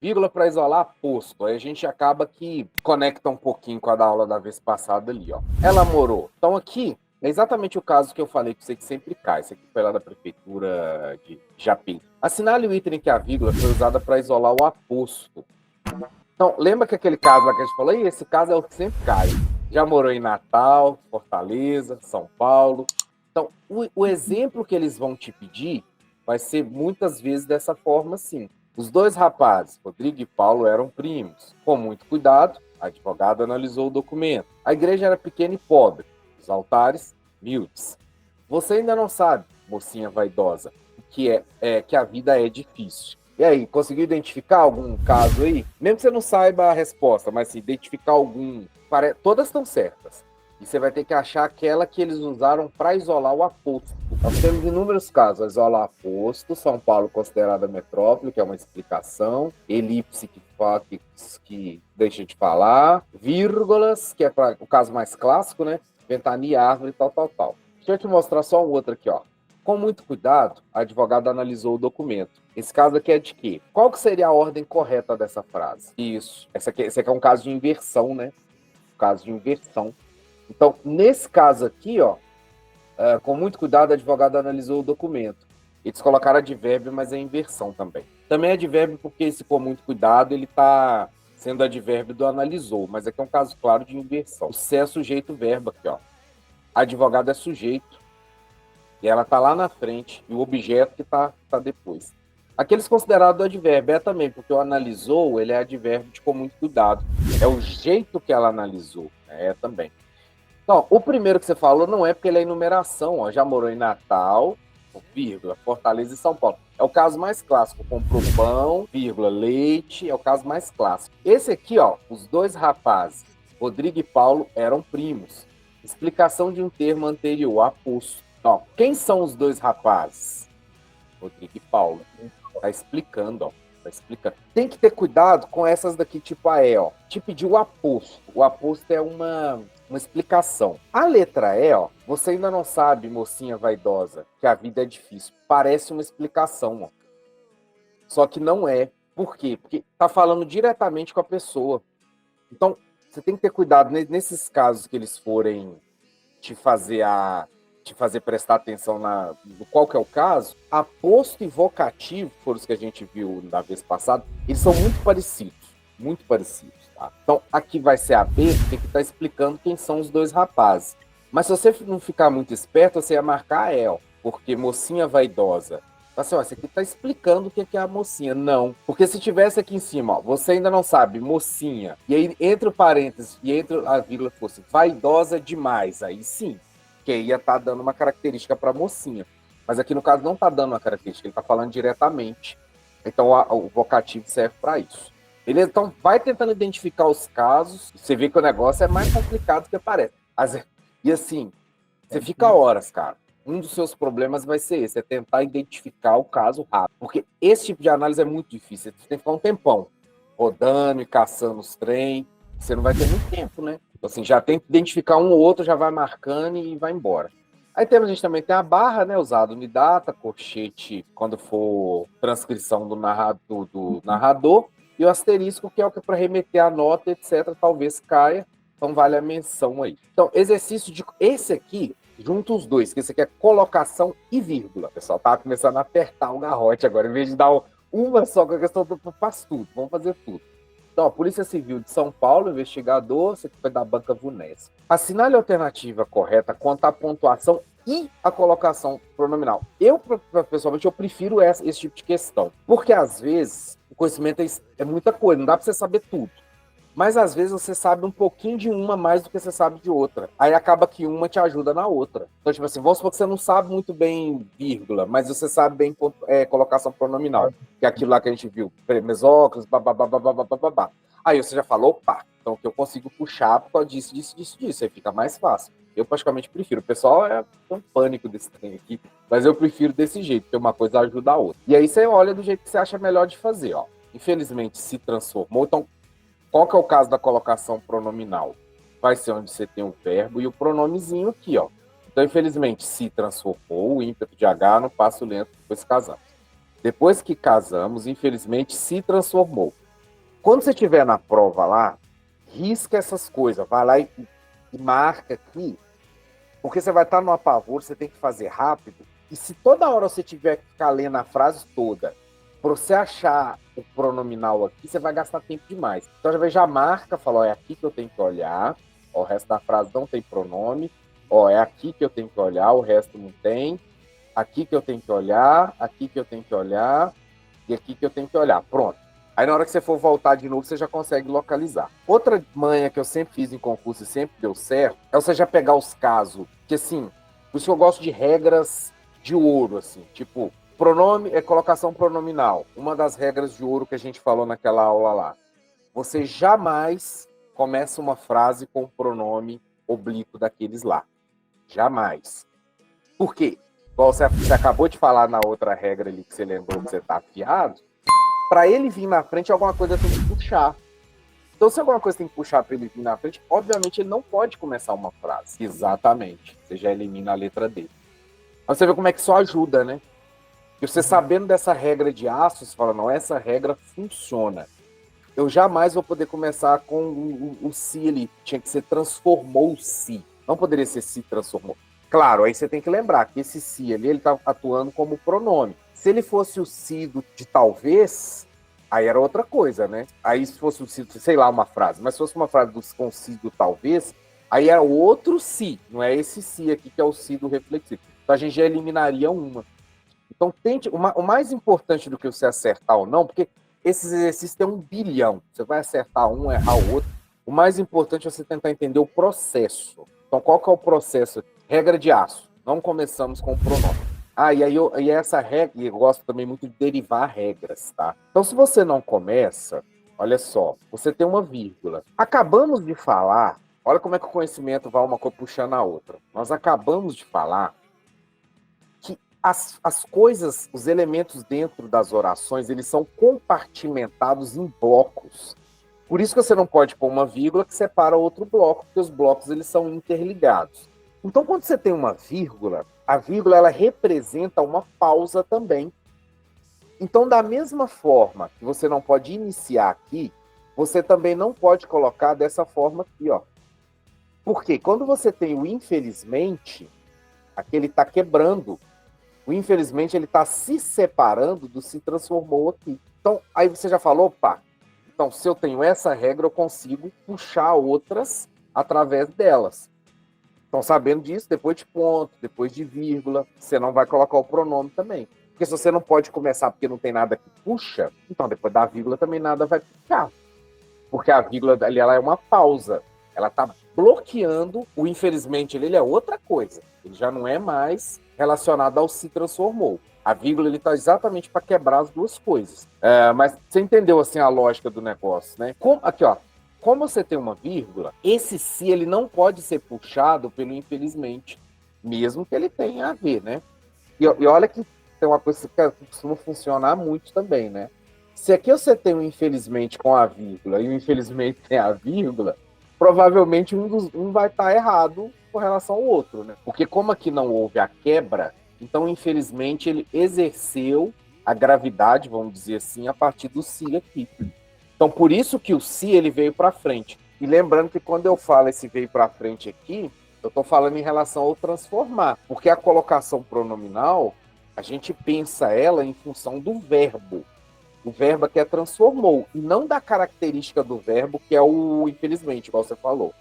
Vírgula para isolar aposto. Aí a gente acaba que conecta um pouquinho com a da aula da vez passada ali, ó. Ela morou. Então aqui é exatamente o caso que eu falei que você que sempre cai. Isso aqui foi lá da prefeitura de Japim. Assinale o item em que a vírgula foi usada para isolar o aposto. Então, lembra que aquele caso lá que a gente falou? Esse caso é o que sempre cai. Já morou em Natal, Fortaleza, São Paulo. Então, o exemplo que eles vão te pedir vai ser muitas vezes dessa forma, sim. Os dois rapazes, Rodrigo e Paulo, eram primos. Com muito cuidado, a advogada analisou o documento. A igreja era pequena e pobre, os altares, humildes. Você ainda não sabe, mocinha vaidosa, que a vida é difícil. E aí, conseguiu identificar algum caso aí? Mesmo que você não saiba a resposta, mas se identificar algum, todas estão certas. E você vai ter que achar aquela que eles usaram para isolar o aposto. Nós temos inúmeros casos. Isolar aposto, São Paulo considerada metrópole, que é uma explicação. Elipse, que deixa de falar. Vírgulas, que é para o caso mais clássico, né? Ventania, árvore, tal, tal, tal. Deixa eu te mostrar só um outro aqui, ó. Com muito cuidado, a advogada analisou o documento. Esse caso aqui é de quê? Qual que seria a ordem correta dessa frase? Isso. Esse aqui é um caso de inversão, né? Caso de inversão. Então, nesse caso aqui, ó, com muito cuidado, a advogada analisou o documento. Eles colocaram advérbio, mas é inversão também. Também é advérbio porque esse com muito cuidado, ele está sendo advérbio do analisou, mas aqui é um caso claro de inversão. O se é sujeito verbo aqui, ó. Advogado é sujeito, e ela está lá na frente, e o objeto que está depois. Aqueles considerados advérbio é também, porque o analisou, ele é advérbio de com muito cuidado. É o jeito que ela analisou, é também. Então, o primeiro que você falou não é porque ele é enumeração, ó, já morou em Natal, vírgula, Fortaleza e São Paulo. É o caso mais clássico, comprou pão, vírgula, leite, é o caso mais clássico. Esse aqui, ó, os dois rapazes, Rodrigo e Paulo, eram primos. Explicação de um termo anterior, aposto. Ó, quem são os dois rapazes? Rodrigo e Paulo. Tá explicando, ó. Tá explicando. Tem que ter cuidado com essas daqui, tipo a E, ó. Te pediu o aposto. O aposto é uma explicação. A letra E, ó, você ainda não sabe, mocinha vaidosa, que a vida é difícil. Parece uma explicação, ó. Só que não é. Por quê? Porque tá falando diretamente com a pessoa. Então, você tem que ter cuidado nesses casos que eles forem te fazer prestar atenção no qual que é o caso. Aposto e vocativo, foram os que a gente viu da vez passada, eles são muito parecidos. Muito parecidos. Tá? Então, aqui vai ser a B, tem que estar explicando quem são os dois rapazes. Mas se você não ficar muito esperto, você ia marcar a El, porque mocinha vaidosa. Assim, ó, esse aqui está explicando o que é a mocinha. Não. Porque se tivesse aqui em cima, ó, você ainda não sabe, mocinha, e aí entre o parênteses e entre a vírgula fosse vaidosa demais, aí sim, que aí ia estar dando uma característica para mocinha. Mas aqui no caso não está dando uma característica, ele está falando diretamente. Então o vocativo serve para isso. Beleza? Então vai tentando identificar os casos. Você vê que o negócio é mais complicado do que parece. E assim, você fica horas, cara. Um dos seus problemas vai ser esse, é tentar identificar o caso rápido. Porque esse tipo de análise é muito difícil. Você tem que ficar um tempão rodando e caçando os trem. Você não vai ter muito tempo, né? Então, assim, já tem que identificar um ou outro, já vai marcando e vai embora. Aí a gente também tem a barra, né? Usado unidata, colchete, quando for transcrição do narrador, e o asterisco, que é o que é para remeter a nota, etc., talvez caia. Então vale a menção aí. Então, exercício de. Esse aqui, junta os dois, que esse aqui é colocação e vírgula. O pessoal tá começando a apertar o garrote agora, em vez de dar uma só com a questão do faz tudo, vamos fazer tudo. Então, a Polícia Civil de São Paulo, investigador, você foi da banca VUNESP. Assinale a alternativa correta quanto à pontuação e a colocação pronominal. Pessoalmente, eu prefiro esse tipo de questão. Porque, às vezes, o conhecimento é muita coisa, não dá para você saber tudo. Mas, às vezes, você sabe um pouquinho de uma mais do que você sabe de outra. Aí acaba que uma te ajuda na outra. Então, tipo assim, vamos supor que você não sabe muito bem vírgula, mas você sabe bem colocação pronominal. Que é aquilo lá que a gente viu, mesóclise, babá. Aí você já falou, opa, então que eu consigo puxar por causa disso. Aí fica mais fácil. Eu praticamente prefiro. O pessoal é um pânico desse trem aqui, mas eu prefiro desse jeito, porque uma coisa ajuda a outra. E aí você olha do jeito que você acha melhor de fazer, ó. Infelizmente se transformou, então qual que é o caso da colocação pronominal? Vai ser onde você tem o verbo e o pronomezinho aqui, ó. Então, infelizmente, se transformou, o ímpeto de H no passo lento, depois casamos. Depois que casamos, infelizmente, se transformou. Quando você estiver na prova lá, risca essas coisas, vai lá e marca aqui, porque você vai estar no apavoro, você tem que fazer rápido, e se toda hora você tiver que ficar lendo a frase toda, para você achar o pronominal aqui, você vai gastar tempo demais. Então já marca, fala, ó, é aqui que eu tenho que olhar, ó, o resto da frase não tem pronome, ó, é aqui que eu tenho que olhar, o resto não tem, aqui que eu tenho que olhar, aqui que eu tenho que olhar, e aqui que eu tenho que olhar. Pronto. Aí na hora que você for voltar de novo, você já consegue localizar. Outra manha que eu sempre fiz em concurso e sempre deu certo, é você já pegar os casos, que assim, por isso que eu gosto de regras de ouro, assim, tipo, pronome é colocação pronominal. Uma das regras de ouro que a gente falou naquela aula lá. Você jamais começa uma frase com o pronome oblíquo daqueles lá. Jamais. Por quê? Igual você acabou de falar na outra regra ali que você lembrou que você está afiado, para ele vir na frente, alguma coisa tem que puxar. Então, se alguma coisa tem que puxar para ele vir na frente, obviamente ele não pode começar uma frase. Exatamente. Você já elimina a letra D. Mas você vê como é que isso ajuda, né? E você sabendo dessa regra de aço, você fala, não, essa regra funciona. Eu jamais vou poder começar com o se ali. Tinha que ser transformou-se. Não poderia ser se transformou. Claro, aí você tem que lembrar que esse se ali, ele está atuando como pronome. Se ele fosse o se de talvez, aí era outra coisa, né? Aí se fosse o se, sei lá, uma frase, mas se fosse uma frase com o se do talvez, aí era outro se, não é esse se aqui que é o se do reflexivo. Então a gente já eliminaria uma. Então tente, o mais importante do que você acertar ou não, porque esses exercícios têm 1 bilhão, você vai acertar um, errar o outro. O mais importante é você tentar entender o processo. Então qual que é o processo? Regra de aço. Não começamos com o pronome. E essa regra, eu gosto também muito de derivar regras, tá? Então, se você não começa, olha só, você tem uma vírgula. Acabamos de falar, olha como é que o conhecimento vai uma coisa puxando a outra. Nós acabamos de falar que as coisas, os elementos dentro das orações, eles são compartimentados em blocos. Por isso que você não pode pôr uma vírgula que separa outro bloco, porque os blocos eles são interligados. Então, quando você tem uma vírgula, a vírgula ela representa uma pausa também. Então, da mesma forma que você não pode iniciar aqui, você também não pode colocar dessa forma aqui, ó. Porque quando você tem o infelizmente, aqui ele está quebrando. O infelizmente ele está se separando do se transformou aqui. Então, aí você já falou, opa, então se eu tenho essa regra, eu consigo puxar outras através delas. Então, sabendo disso, depois de ponto, depois de vírgula, você não vai colocar o pronome também. Porque se você não pode começar porque não tem nada que puxa, então depois da vírgula também nada vai puxar. Porque a vírgula ali ela é uma pausa. Ela está bloqueando o infelizmente ele é outra coisa. Ele já não é mais relacionado ao se transformou. A vírgula ele está exatamente para quebrar as duas coisas. Mas você entendeu assim a lógica do negócio, né? Aqui, ó. Como você tem uma vírgula, esse se ele não pode ser puxado pelo infelizmente, mesmo que ele tenha a ver, né? E olha que tem uma coisa que costuma funcionar muito também, né? Se aqui você tem um infelizmente com a vírgula e o infelizmente tem a vírgula, provavelmente um vai estar errado com relação ao outro, né? Porque como aqui não houve a quebra, então infelizmente ele exerceu a gravidade, vamos dizer assim, a partir do si aqui. Então, por isso que o se ele veio para frente. E lembrando que quando eu falo esse veio para frente aqui, eu estou falando em relação ao transformar. Porque a colocação pronominal, a gente pensa ela em função do verbo. O verbo que é transformou. E não da característica do verbo, que é o infelizmente, igual você falou.